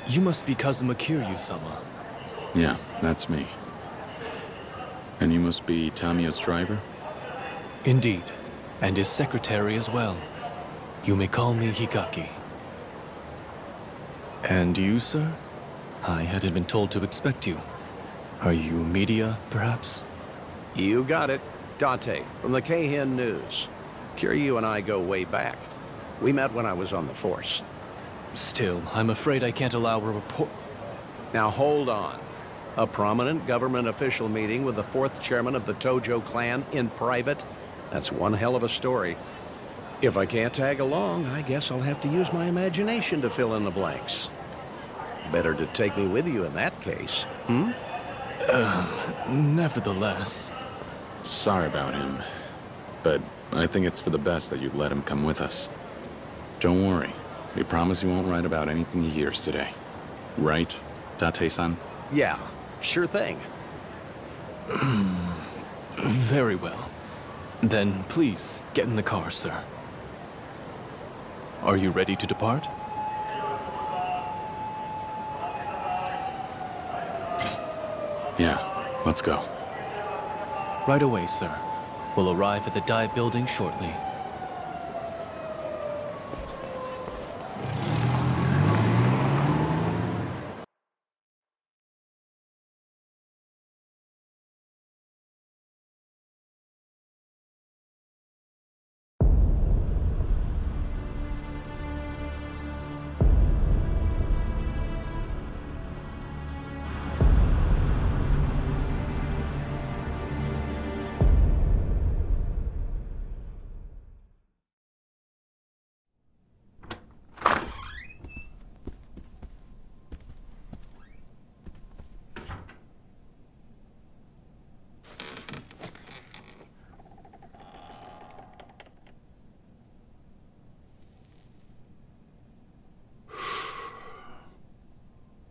You must be Kazuma Kiryu-sama. Yeah, that's me. And you must be Tamiya's driver? Indeed, and his secretary as well. You may call me Hikaki. And you, sir? I hadn't been told to expect you. Are you media, perhaps? You got it. Date, from the Keihin News. Kiryu and I go way back. We met when I was on the force. Still, I'm afraid I can't allow a report. Now hold on. A prominent government official meeting with the 4th chairman of the Tojo clan in private? That's one hell of a story. If I can't tag along, I guess I'll have to use my imagination to fill in the blanks. Better to take me with you in that case, hmm? Nevertheless. Sorry about him, but I think it's for the best that you let him come with us. Don't worry. We promise you won't write about anything he hears today. Right, Date-san? Yeah, sure thing. Very well. Then please, get in the car, sir. Are you ready to depart? Yeah, let's go. Right away, sir. We'll arrive at the Dai building shortly.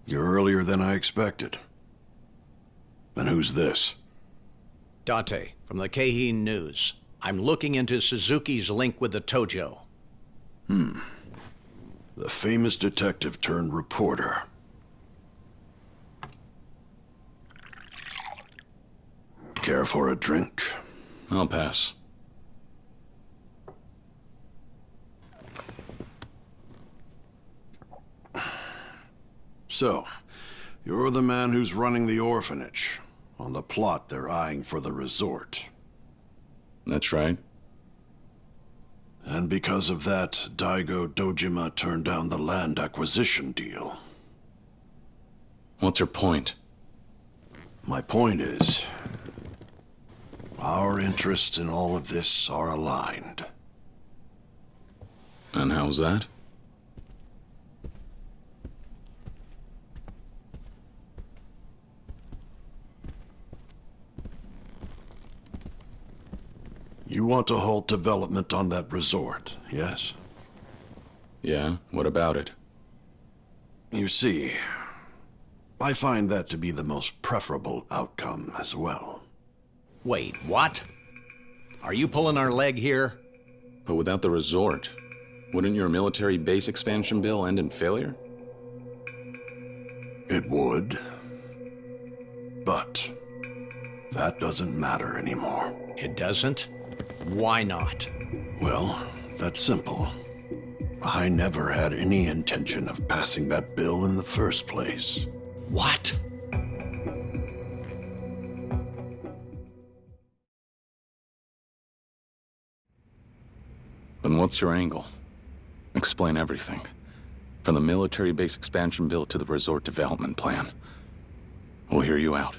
You're earlier than I expected. And who's this? Date, from the Keihin News. I'm looking into Suzuki's link with the Tojo. The famous detective turned reporter. Care for a drink? I'll pass. So, you're the man who's running the orphanage. On the plot they're eyeing for the resort. That's right. And because of that, Daigo Dojima turned down the land acquisition deal. What's your point? My point is, our interests in all of this are aligned. And how's that? You want to halt development on that resort, yes? Yeah, what about it? You see, I find that to be the most preferable outcome as well. Wait, what? Are you pulling our leg here? But without the resort, wouldn't your military base expansion bill end in failure? It would. But that doesn't matter anymore. It doesn't? Why not? Well, that's simple. I never had any intention of passing that bill in the first place. What? Then what's your angle? Explain everything. From the military base expansion bill to the resort development plan. We'll hear you out.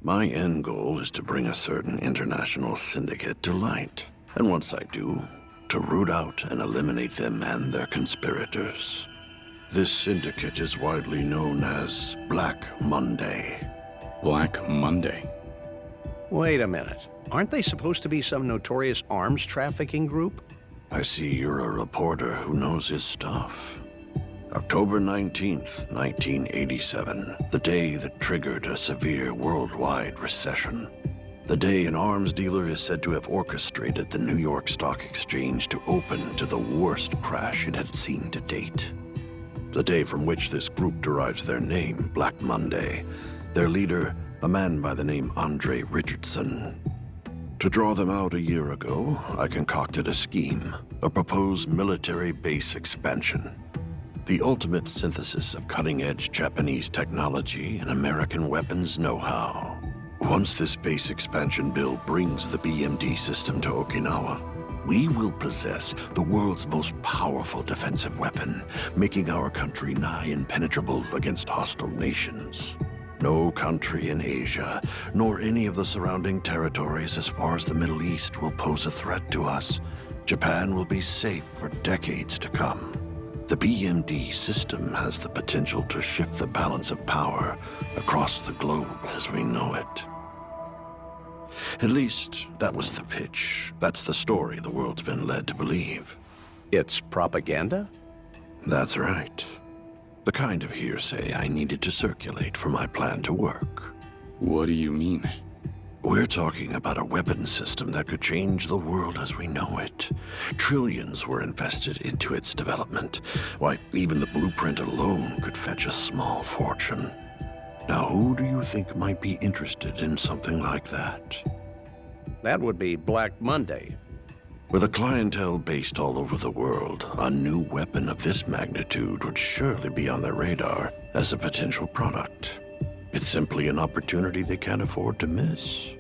My end goal is to bring a certain international syndicate to light. And once I do, to root out and eliminate them and their conspirators. This syndicate is widely known as Black Monday. Black Monday. Wait a minute. Aren't they supposed to be some notorious arms trafficking group? I see you're a reporter who knows his stuff. October 19th, 1987, the day that triggered a severe worldwide recession. The day an arms dealer is said to have orchestrated the New York Stock Exchange to open to the worst crash it had seen to date. the day from which this group derives their name, Black Monday. Their leader, a man by the name Andre Richardson. To draw them out a year ago, I concocted a scheme, a proposed military base expansion. The ultimate synthesis of cutting-edge Japanese technology and American weapons know-how. Once this base expansion bill brings the BMD system to Okinawa, we will possess the world's most powerful defensive weapon, making our country nigh impenetrable against hostile nations. No country in Asia, nor any of the surrounding territories as far as the Middle East will pose a threat to us. Japan will be safe for decades to come. The BMD system has the potential to shift the balance of power across the globe as we know it. At least, that was the pitch. That's the story the world's been led to believe. It's propaganda? That's right. The kind of hearsay I needed to circulate for my plan to work. What do you mean? We're talking about a weapon system that could change the world as we know it. Trillions were invested into its development. Why, even the blueprint alone could fetch a small fortune. Now, who do you think might be interested in something like that? That would be Black Monday. With a clientele based all over the world, a new weapon of this magnitude would surely be on their radar as a potential product. It's simply an opportunity they can't afford to miss.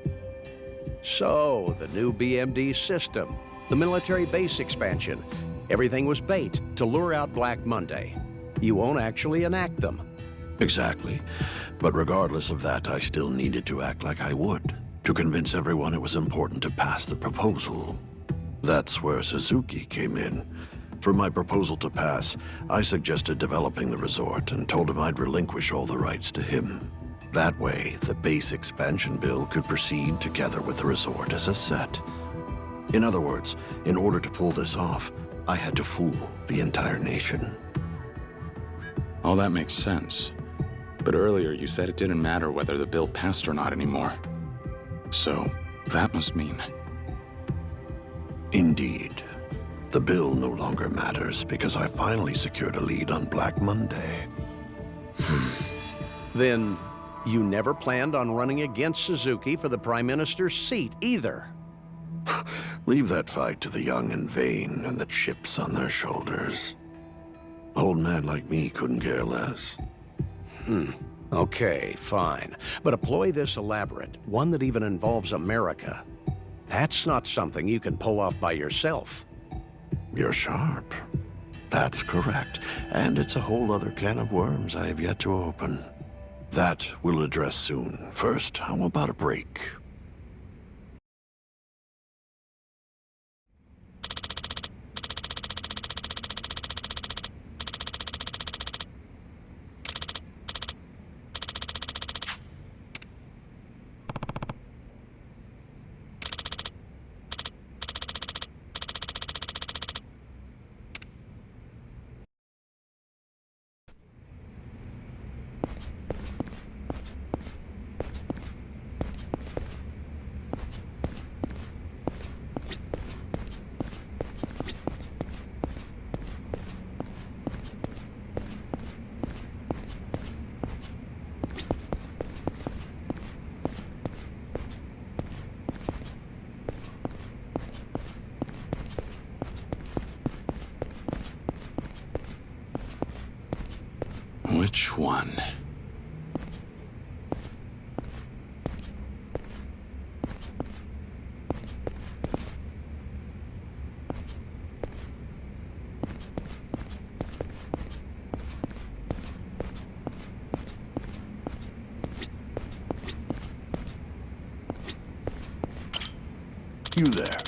So, the new BMD system, the military base expansion, everything was bait to lure out Black Monday. You won't actually enact them. Exactly. But regardless of that, I still needed to act like I would, to convince everyone it was important to pass the proposal. That's where Suzuki came in. For my proposal to pass, I suggested developing the resort and told him I'd relinquish all the rights to him. That way, the base expansion bill could proceed together with the resort as a set. In other words, in order to pull this off, I had to fool the entire nation. All that makes sense. But earlier you said it didn't matter whether the bill passed or not anymore. So, that must mean... Indeed. The bill no longer matters because I finally secured a lead on Black Monday. Then, you never planned on running against Suzuki for the Prime Minister's seat either. Leave that fight to the young and vain and the chips on their shoulders. An old man like me couldn't care less. Okay, fine. But a ploy this elaborate, one that even involves America, that's not something you can pull off by yourself. You're sharp. That's correct. And it's a whole other can of worms I have yet to open. That we'll address soon. First, how about a break? Which one? You there.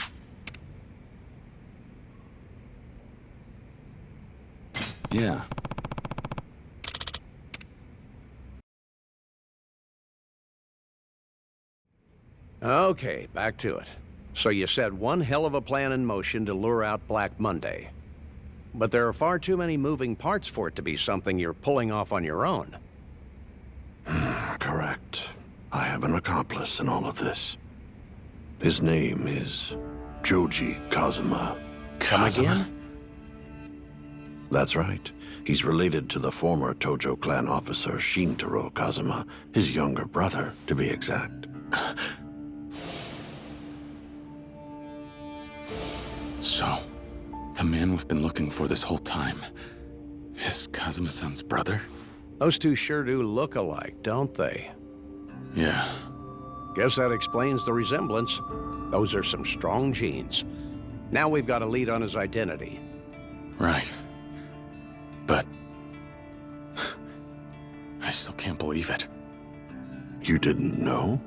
Yeah. Okay, back to it. So you set one hell of a plan in motion to lure out Black Monday. But there are far too many moving parts for it to be something you're pulling off on your own. Correct. I have an accomplice in all of this. His name is Joji Kazuma. Come Kazuma? again? That's right. He's related to the former Tojo clan officer Shintaro Kazuma, his younger brother, to be exact. So, the man we've been looking for this whole time is Kazuma-san's brother? Those two sure do look alike, don't they? Yeah. Guess that explains the resemblance. Those are some strong genes. Now we've got a lead on his identity. Right. But... I still can't believe it. You didn't know?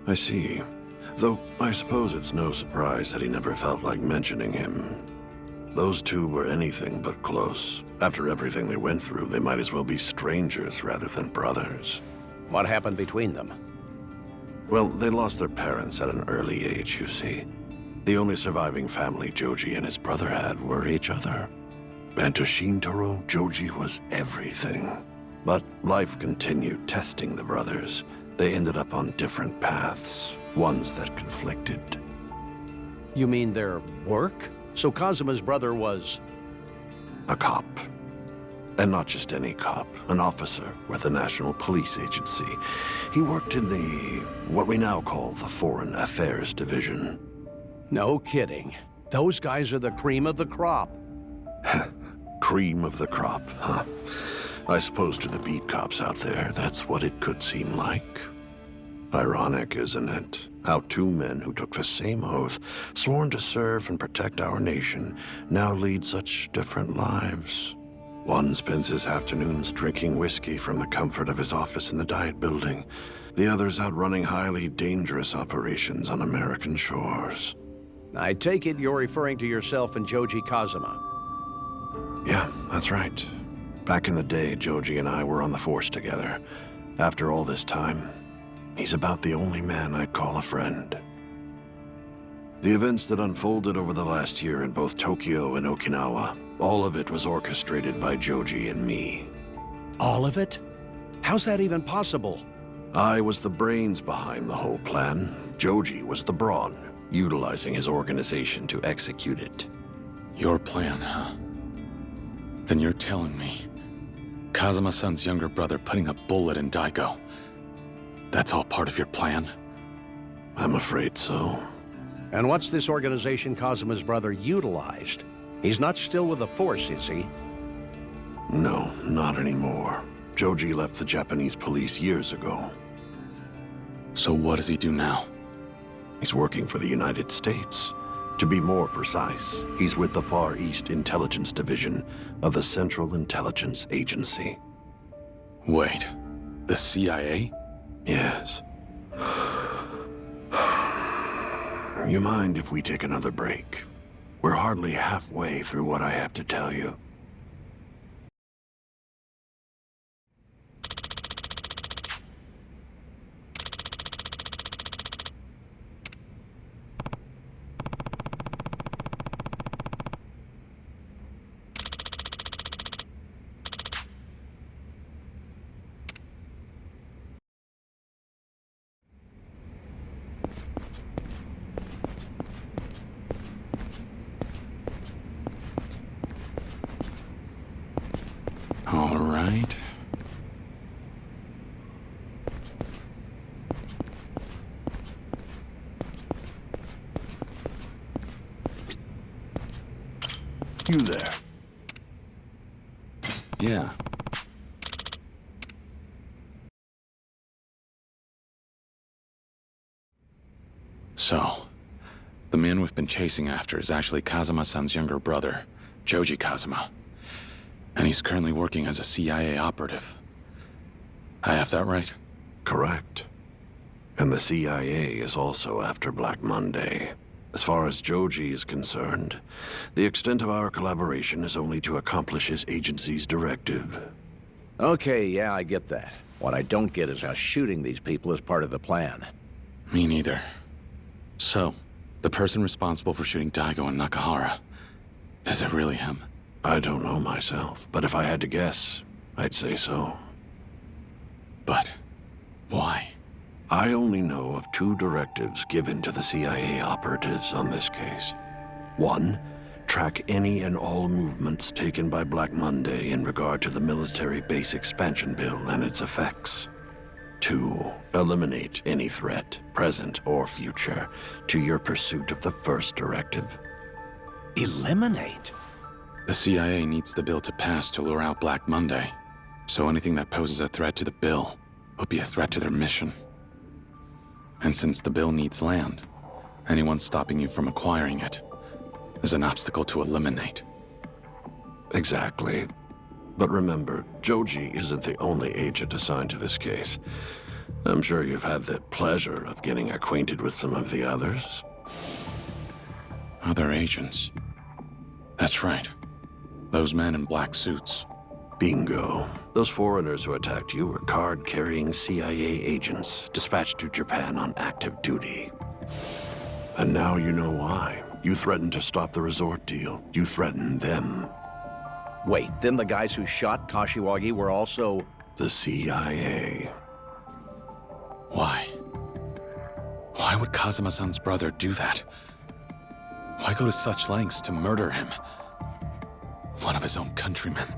I see. Though, I suppose it's no surprise that he never felt like mentioning him. Those two were anything but close. After everything they went through, they might as well be strangers rather than brothers. What happened between them? Well, they lost their parents at an early age, you see. The only surviving family Joji and his brother had were each other. And to Shintaro, Joji was everything. But life continued testing the brothers. They ended up on different paths, ones that conflicted. You mean their work? So Kazuma's brother was... A cop. And not just any cop, an officer with the National Police Agency. He worked in what we now call the Foreign Affairs Division. No kidding. Those guys are the cream of the crop. Cream of the crop, huh? I suppose to the beat cops out there, that's what it could seem like. Ironic, isn't it? How two men who took the same oath, sworn to serve and protect our nation, now lead such different lives. One spends his afternoons drinking whiskey from the comfort of his office in the Diet Building. The other's out running highly dangerous operations on American shores. I take it you're referring to yourself and Joji Kazuma. Yeah, that's right. Back in the day, Joji and I were on the force together. After all this time, he's about the only man I'd call a friend. The events that unfolded over the last year in both Tokyo and Okinawa, all of it was orchestrated by Joji and me. All of it? How's that even possible? I was the brains behind the whole plan. Joji was the brawn, utilizing his organization to execute it. Your plan, huh? Then you're telling me Kazuma-san's younger brother putting a bullet in Daigo, that's all part of your plan? I'm afraid so. And what's this organization Kazuma's brother utilized? He's not still with the Force, is he? No, not anymore. Joji left the Japanese police years ago. So what does he do now? He's working for the United States. To be more precise, he's with the Far East Intelligence Division of the Central Intelligence Agency. Wait, the CIA? Yes. You mind if we take another break? We're hardly halfway through what I have to tell you. All right. You there? Yeah. So, the man we've been chasing after is actually Kazuma-san's younger brother, Joji Kazuma. And he's currently working as a CIA operative. I have that right? Correct. And the CIA is also after Black Monday. As far as Joji is concerned, the extent of our collaboration is only to accomplish his agency's directive. Okay, yeah, I get that. What I don't get is how shooting these people is part of the plan. Me neither. So, the person responsible for shooting Daigo and Nakahara, is it really him? I don't know myself, but if I had to guess, I'd say so. But why? I only know of two directives given to the CIA operatives on this case. One, Track any and all movements taken by Black Monday in regard to the military base expansion bill and its effects. 2. Eliminate any threat, present or future, to your pursuit of the first directive. Eliminate? The CIA needs the bill to pass to lure out Black Monday. So anything that poses a threat to the bill would be a threat to their mission. And since the bill needs land, anyone stopping you from acquiring it is an obstacle to eliminate. Exactly. But remember, Joji isn't the only agent assigned to this case. I'm sure you've had the pleasure of getting acquainted with some of the others. Other agents. That's right. Those men in black suits. Bingo. Those foreigners who attacked you were card-carrying CIA agents dispatched to Japan on active duty. And now you know why. You threatened to stop the resort deal. You threatened them. Wait, then the guys who shot Kashiwagi were also... The CIA. Why? Why would Kazuma-san's brother do that? Why go to such lengths to murder him? One of his own countrymen.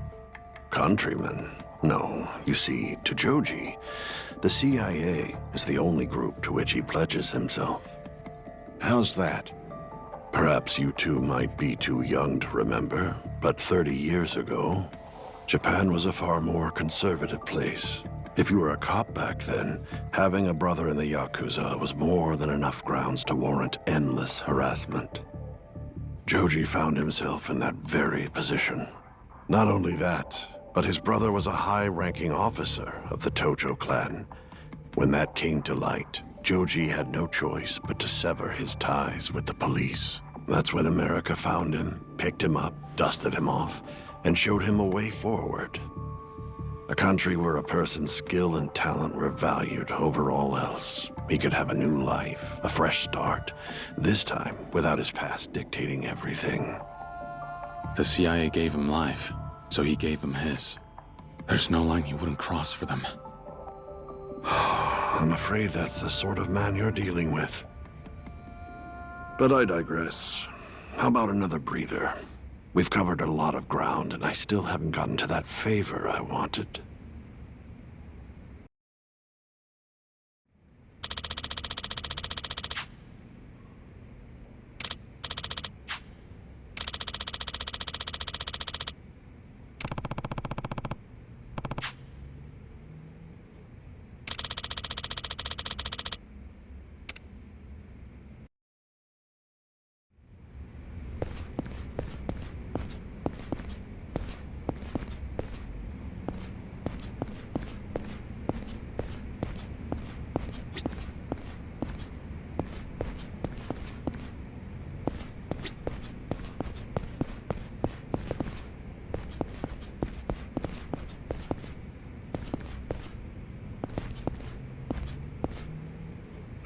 Countrymen? No. You see, to Joji, the CIA is the only group to which he pledges himself. How's that? Perhaps you two might be too young to remember, but 30 years ago, Japan was a far more conservative place. If you were a cop back then, having a brother in the Yakuza was more than enough grounds to warrant endless harassment. Joji found himself in that very position. Not only that, but his brother was a high-ranking officer of the Tojo clan. When that came to light, Joji had no choice but to sever his ties with the police. That's when America found him, picked him up, dusted him off, and showed him a way forward. A country where a person's skill and talent were valued over all else. He could have a new life, a fresh start, this time without his past dictating everything. The CIA gave him life, so he gave them his. There's no line he wouldn't cross for them. I'm afraid that's the sort of man you're dealing with. But I digress. How about another breather? We've covered a lot of ground, and I still haven't gotten to that favor I wanted.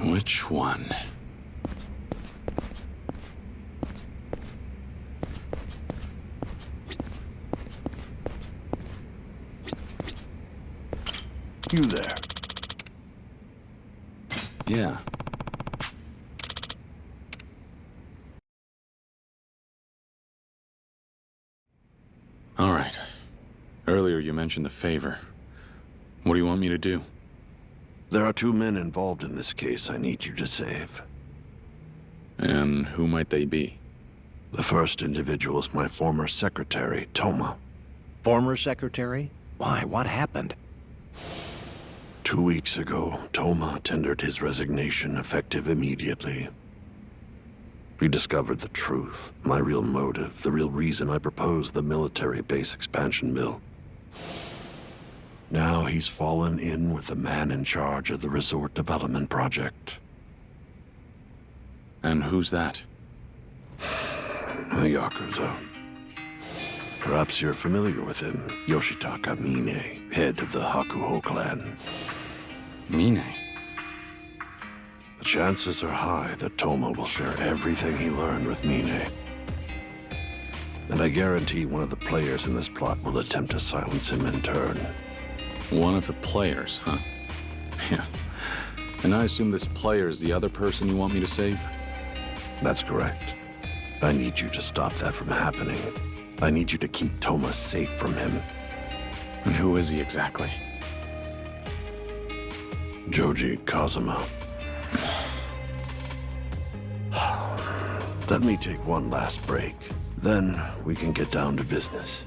Which one? You there. Yeah. All right. Earlier you mentioned the favor. What do you want me to do? There are 2 men involved in this case I need you to save. And who might they be? The first individual is my former secretary, Toma. Former secretary? Why? What happened? 2 weeks ago, Toma tendered his resignation effective immediately. He discovered the truth, my real motive, the real reason I proposed the military base expansion bill. Now he's fallen in with the man in charge of the resort development project. And who's that? A Yakuza. Perhaps you're familiar with him, Yoshitaka Mine, head of the Hakuho clan. Mine? The chances are high that Toma will share everything he learned with Mine. And I guarantee one of the players in this plot will attempt to silence him in turn. One of the players, huh? Yeah. And I assume this player is the other person you want me to save? That's correct. I need you to stop that from happening. I need you to keep Toma safe from him. And who is he exactly? Joji Kazuma. Let me take one last break. Then we can get down to business.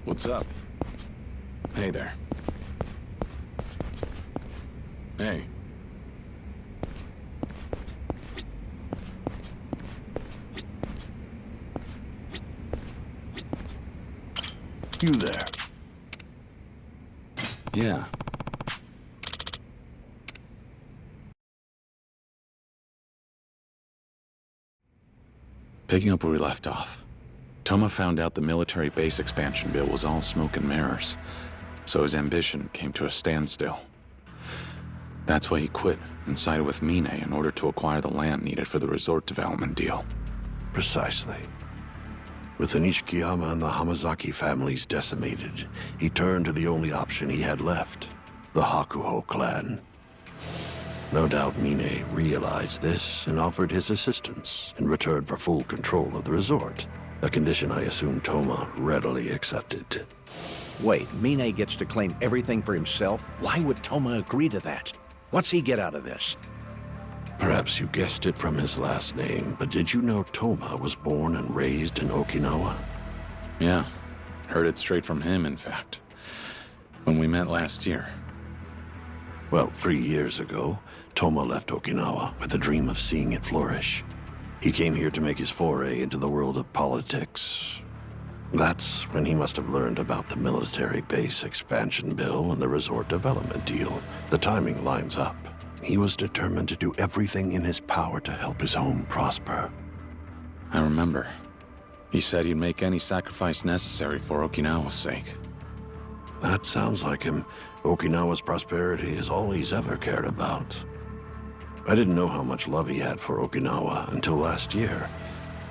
What's up? Hey there. Hey. You there? Yeah. Picking up where we left off. Toma found out the military base expansion bill was all smoke and mirrors, so his ambition came to a standstill. That's why he quit and sided with Mine in order to acquire the land needed for the resort development deal. Precisely. With the Nishikiyama and the Hamazaki families decimated, he turned to the only option he had left, the Hakuho clan. No doubt Mine realized this and offered his assistance in return for full control of the resort, a condition I assume Toma readily accepted. Wait, Mine gets to claim everything for himself? Why would Toma agree to that? What's he get out of this? Perhaps you guessed it from his last name, but did you know Toma was born and raised in Okinawa? Yeah, heard it straight from him, in fact. When we met last year. Well, 3 years ago, Toma left Okinawa with a dream of seeing it flourish. He came here to make his foray into the world of politics. That's when he must have learned about the military base expansion bill and the resort development deal. The timing lines up. He was determined to do everything in his power to help his home prosper. I remember. He said he'd make any sacrifice necessary for Okinawa's sake. That sounds like him. Okinawa's prosperity is all he's ever cared about. I didn't know how much love he had for Okinawa until last year.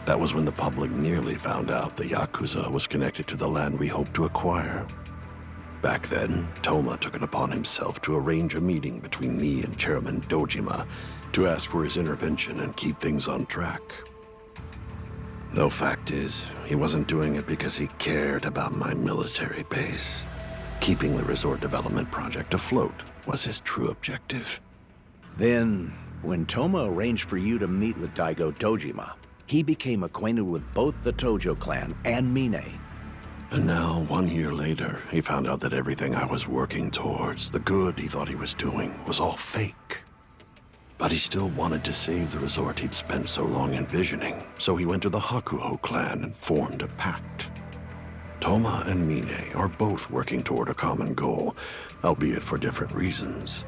That was when the public nearly found out the Yakuza was connected to the land we hoped to acquire. Back then, Toma took it upon himself to arrange a meeting between me and Chairman Dojima to ask for his intervention and keep things on track. Though fact is, he wasn't doing it because he cared about my military base. Keeping the resort development project afloat was his true objective. Then, when Toma arranged for you to meet with Daigo Dojima, he became acquainted with both the Tojo clan and Mine. And now, 1 year later, he found out that everything I was working towards, the good he thought he was doing, was all fake. But he still wanted to save the resort he'd spent so long envisioning, so he went to the Hakuho clan and formed a pact. Toma and Mine are both working toward a common goal, albeit for different reasons.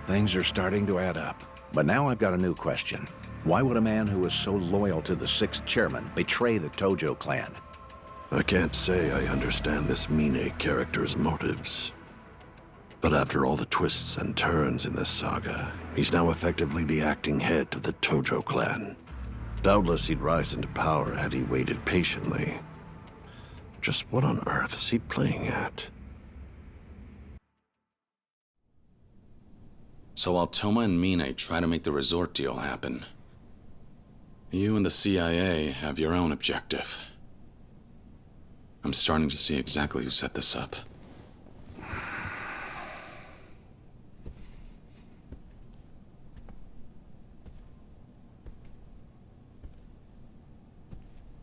Things are starting to add up. But now I've got a new question. Why would a man who was so loyal to the 6th chairman betray the Tojo clan? I can't say I understand this Mine character's motives. But after all the twists and turns in this saga, he's now effectively the acting head of the Tojo clan. Doubtless he'd rise into power had he waited patiently. Just what on earth is he playing at? So while Toma and Mine try to make the resort deal happen, you and the CIA have your own objective. I'm starting to see exactly who set this up.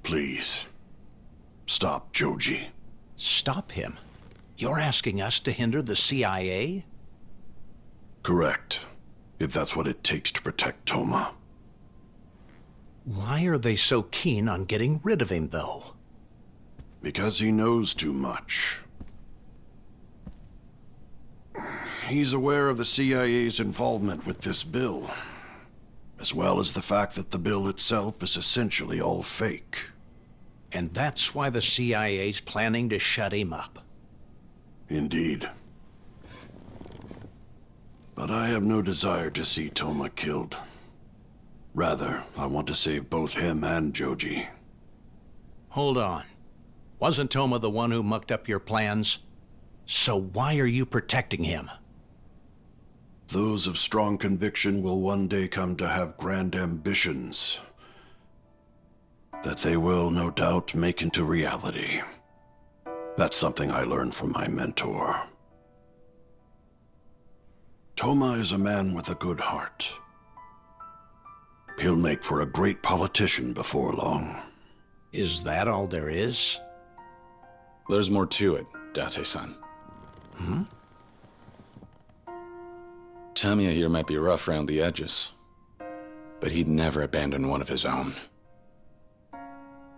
Please, stop Joji. Stop him? You're asking us to hinder the CIA? Correct, if that's what it takes to protect Toma. Why are they so keen on getting rid of him, though? Because he knows too much. He's aware of the CIA's involvement with this bill, as well as the fact that the bill itself is essentially all fake. And that's why the CIA's planning to shut him up. Indeed. But I have no desire to see Toma killed. Rather, I want to save both him and Joji. Hold on. Wasn't Toma the one who mucked up your plans? So why are you protecting him? Those of strong conviction will one day come to have grand ambitions that they will, no doubt, make into reality. That's something I learned from my mentor. Toma is a man with a good heart. He'll make for a great politician before long. Is that all there is? There's more to it, Date-san. Tamiya here might be rough around the edges, but he'd never abandon one of his own.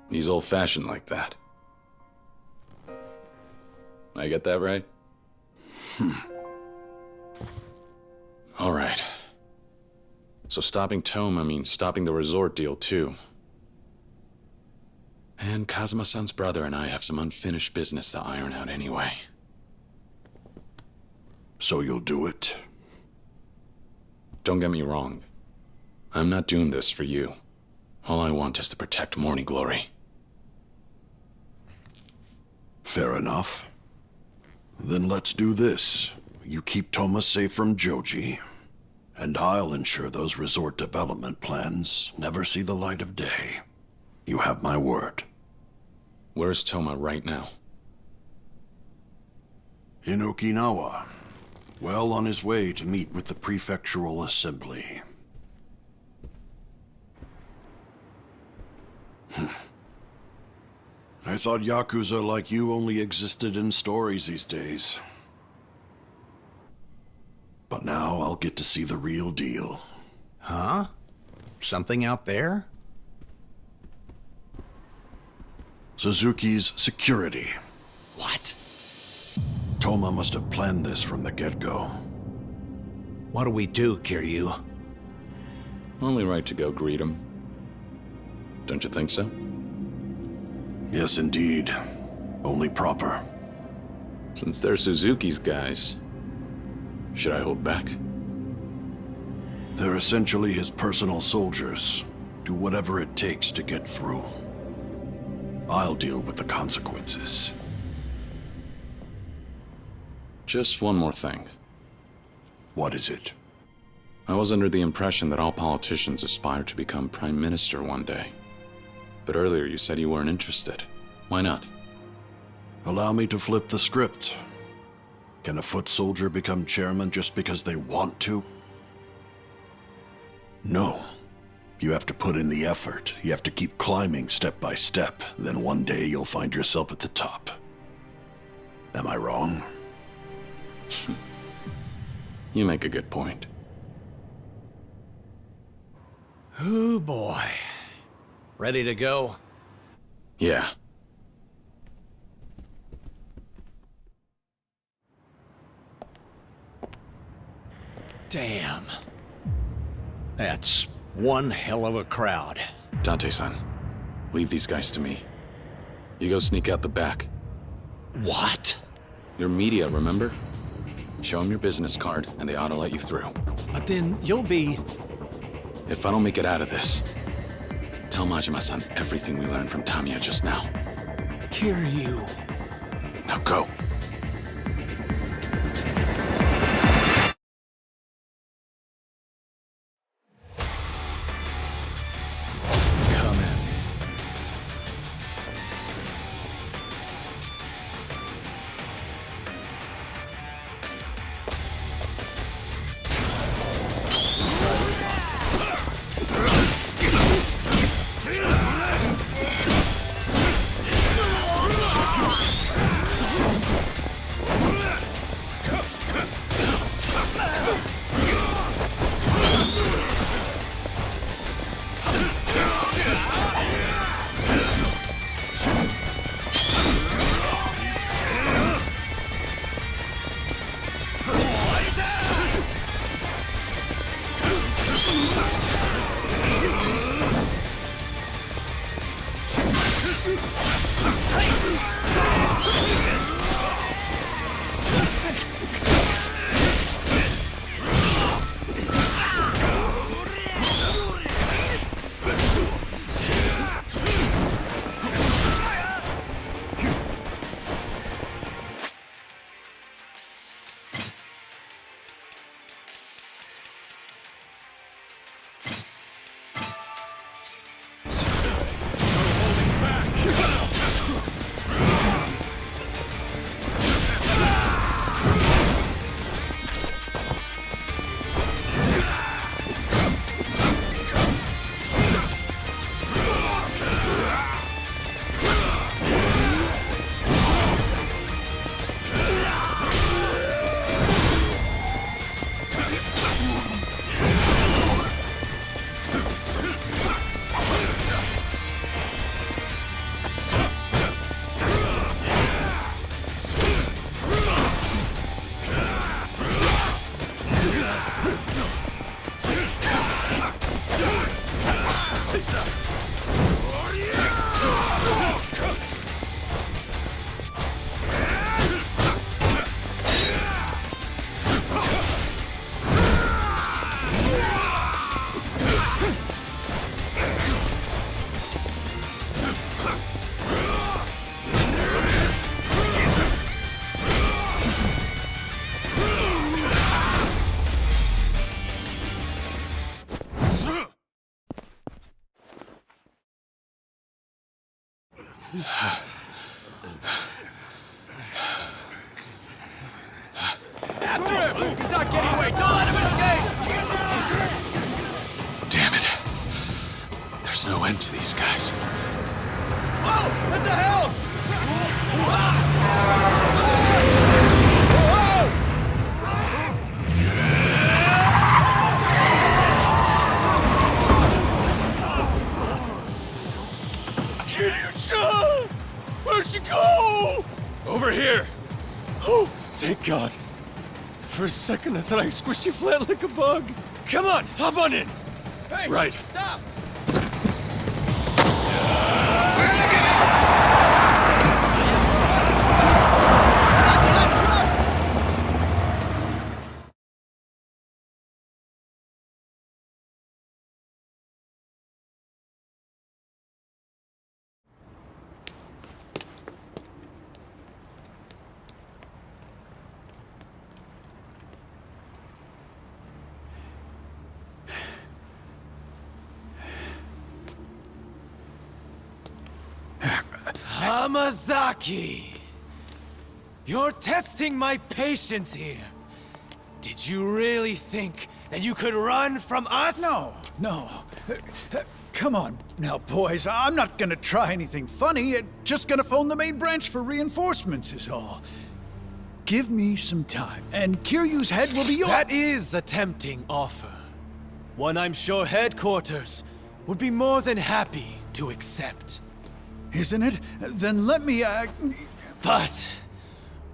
He's old-fashioned like that. I get that right? All right. So stopping Toma means stopping the resort deal, too. And Kazuma-san's brother and I have some unfinished business to iron out anyway. So you'll do it? Don't get me wrong. I'm not doing this for you. All I want is to protect Morning Glory. Fair enough. Then let's do this. You keep Toma safe from Joji, and I'll ensure those resort development plans never see the light of day. You have my word. Where's Toma right now? In Okinawa. Well on his way to meet with the prefectural assembly. I thought Yakuza like you only existed in stories these days. But now I'll get to see the real deal. Huh? Something out there? Suzuki's security. What? Toma must have planned this from the get-go. What do we do, Kiryu? Only right to go greet him. Don't you think so? Yes, indeed. Only proper. Since they're Suzuki's guys, should I hold back? They're essentially his personal soldiers. Do whatever it takes to get through. I'll deal with the consequences. Just one more thing. What is it? I was under the impression that all politicians aspire to become prime minister one day. But earlier you said you weren't interested. Why not? Allow me to flip the script. Can a foot soldier become chairman just because they want to? No. You have to put in the effort. You have to keep climbing step by step. Then one day you'll find yourself at the top. Am I wrong? You make a good point. Oh boy. Ready to go? Yeah. Damn. That's one hell of a crowd. Date-san, leave these guys to me. You go sneak out the back. What? Your media, remember? Show them your business card, and they ought to let you through. But then you'll be... If I don't make it out of this, tell Majima-san everything we learned from Tamiya just now. Kiryu. Now go. Come in. After him! He's not getting away! Don't let him escape! Damn it. There's no end to these guys. Whoa! What the hell? Kiryu-chan! Where'd she go? Over here. Oh, thank God. For a second, I thought I squished you flat like a bug. Come on, hop on in. Hey! Right. Stop! Hamazaki! You're testing my patience here. Did you really think that you could run from us? No. Come on now, boys. I'm not gonna try anything funny. Just gonna phone the main branch for reinforcements is all. Give me some time, and Kiryu's head will be yours. That is a tempting offer. One I'm sure headquarters would be more than happy to accept. Isn't it? Then let me, But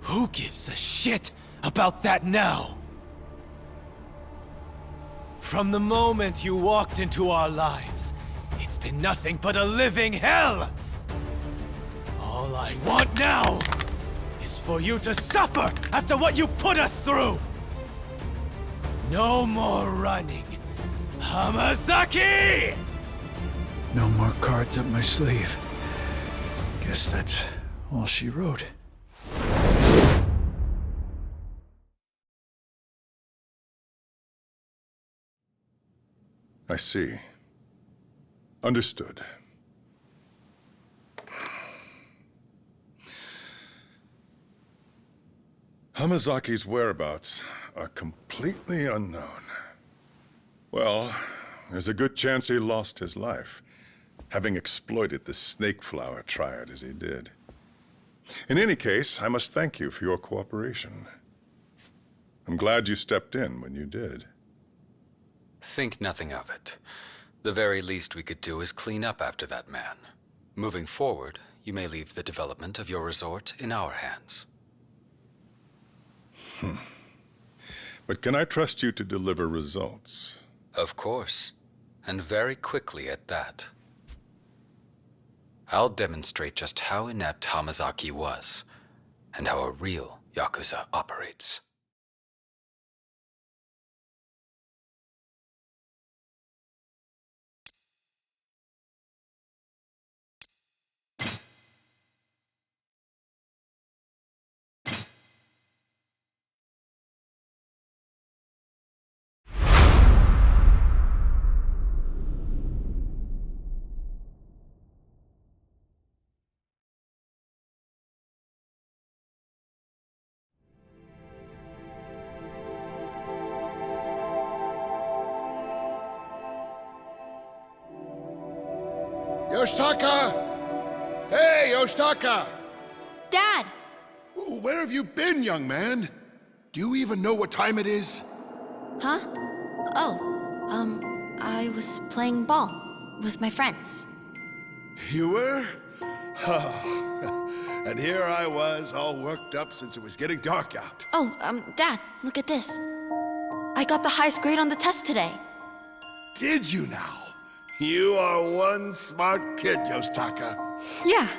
who gives a shit about that now? From the moment you walked into our lives, it's been nothing but a living hell! All I want now is for you to suffer after what you put us through! No more running, Hamazaki! No more cards up my sleeve. Guess that's all she wrote. I see. Understood. Hamazaki's whereabouts are completely unknown. Well, there's a good chance he lost his life, having exploited the snake flower triad as he did. In any case, I must thank you for your cooperation. I'm glad you stepped in when you did. Think nothing of it. The very least we could do is clean up after that man. Moving forward, you may leave the development of your resort in our hands. But can I trust you to deliver results? Of course, and very quickly at that. I'll demonstrate just how inept Hamazaki was, and how a real Yakuza operates. Yoshitaka! Hey, Yoshitaka! Dad! Where have you been, young man? Do you even know what time it is? Huh? Oh, I was playing ball with my friends. You were? Oh. And here I was, all worked up since it was getting dark out. Oh, Dad, look at this. I got the highest grade on the test today. Did you now? You are one smart kid, Yoshitaka. Yeah.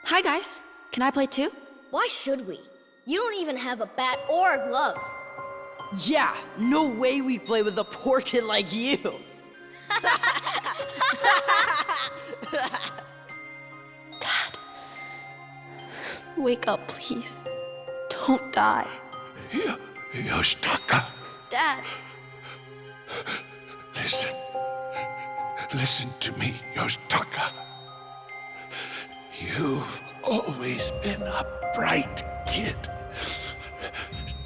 Hi, guys. Can I play too? Why should we? You don't even have a bat or a glove. Yeah, no way we'd play with a poor kid like you. Dad. Wake up, please. Don't die. Yoshitaka. Dad. Listen. Listen to me, Yoshitaka. You've always been a bright kid.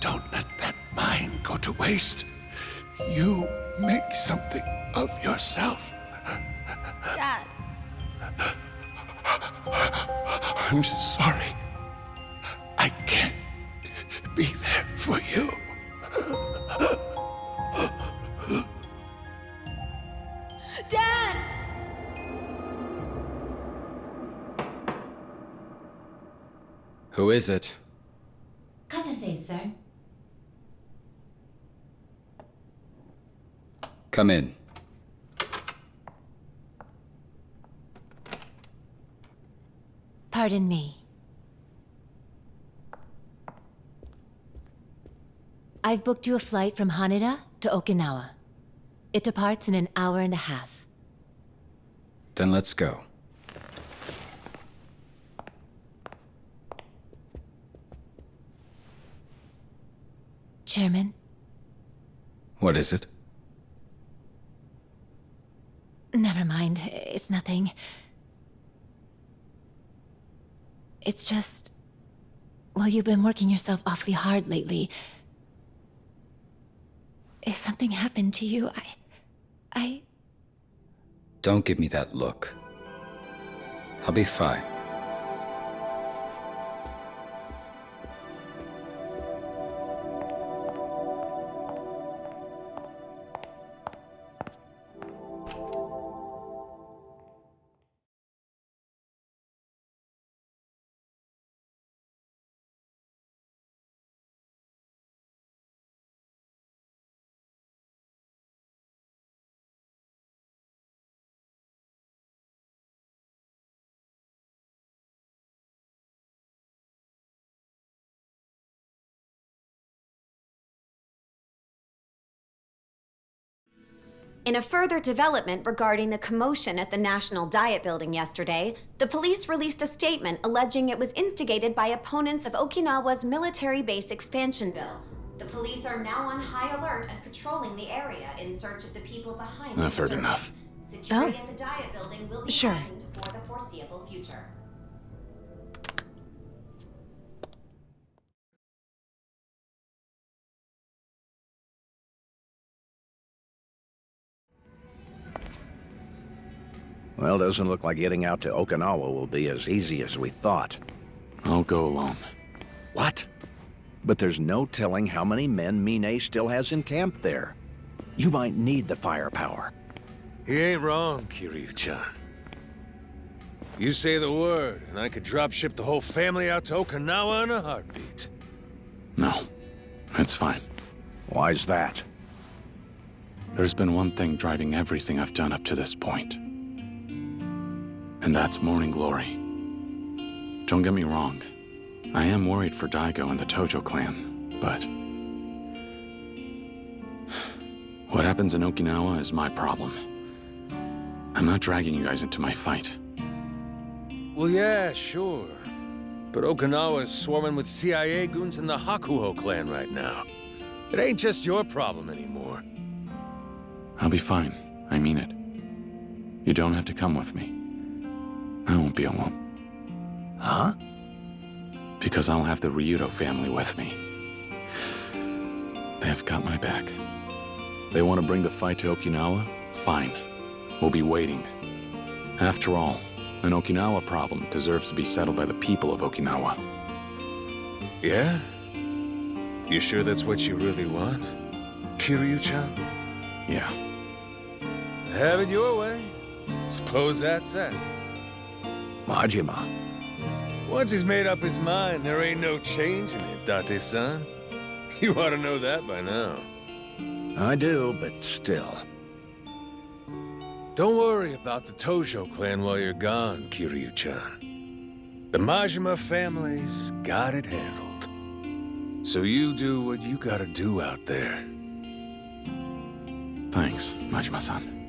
Don't let that mind go to waste. You make something of yourself. Dad. I'm sorry. I can't be there for you. Dad! Who is it? Katase, sir. Come in. Pardon me. I've booked you a flight from Haneda to Okinawa. It departs in an hour and a half. Then let's go. Chairman? What is it? Never mind. It's nothing. It's just... Well, you've been working yourself awfully hard lately. If something happened to you, I... Don't give me that look. I'll be fine. In a further development regarding the commotion at the National Diet Building yesterday, the police released a statement alleging it was instigated by opponents of Okinawa's military base expansion bill. The police are now on high alert and patrolling the area in search of the people behind the I've heard disturbance. enough. Security at the Diet Building will be Sure. heightened for the foreseeable future. Well, doesn't look like getting out to Okinawa will be as easy as we thought. I'll go alone. What? But there's no telling how many men Mine still has in camp there. You might need the firepower. He ain't wrong, Kiryu-chan. You say the word, and I could drop ship the whole family out to Okinawa in a heartbeat. No, it's fine. Why's that? There's been one thing driving everything I've done up to this point. And that's Morning Glory. Don't get me wrong. I am worried for Daigo and the Tojo clan, but... what happens in Okinawa is my problem. I'm not dragging you guys into my fight. Well, yeah, sure. But Okinawa is swarming with CIA goons in the Hakuho clan right now. It ain't just your problem anymore. I'll be fine. I mean it. You don't have to come with me. I won't be alone. Huh? Because I'll have the Ryudo family with me. They've got my back. They want to bring the fight to Okinawa? Fine. We'll be waiting. After all, an Okinawa problem deserves to be settled by the people of Okinawa. Yeah? You sure that's what you really want, Kiryu-chan? Yeah. Have it your way. Suppose that's that. Majima. Once he's made up his mind, there ain't no changing it, Date-san. You ought to know that by now. I do, but still. Don't worry about the Tojo clan while you're gone, Kiryu-chan. The Majima family's got it handled. So you do what you gotta do out there. Thanks, Majima-san.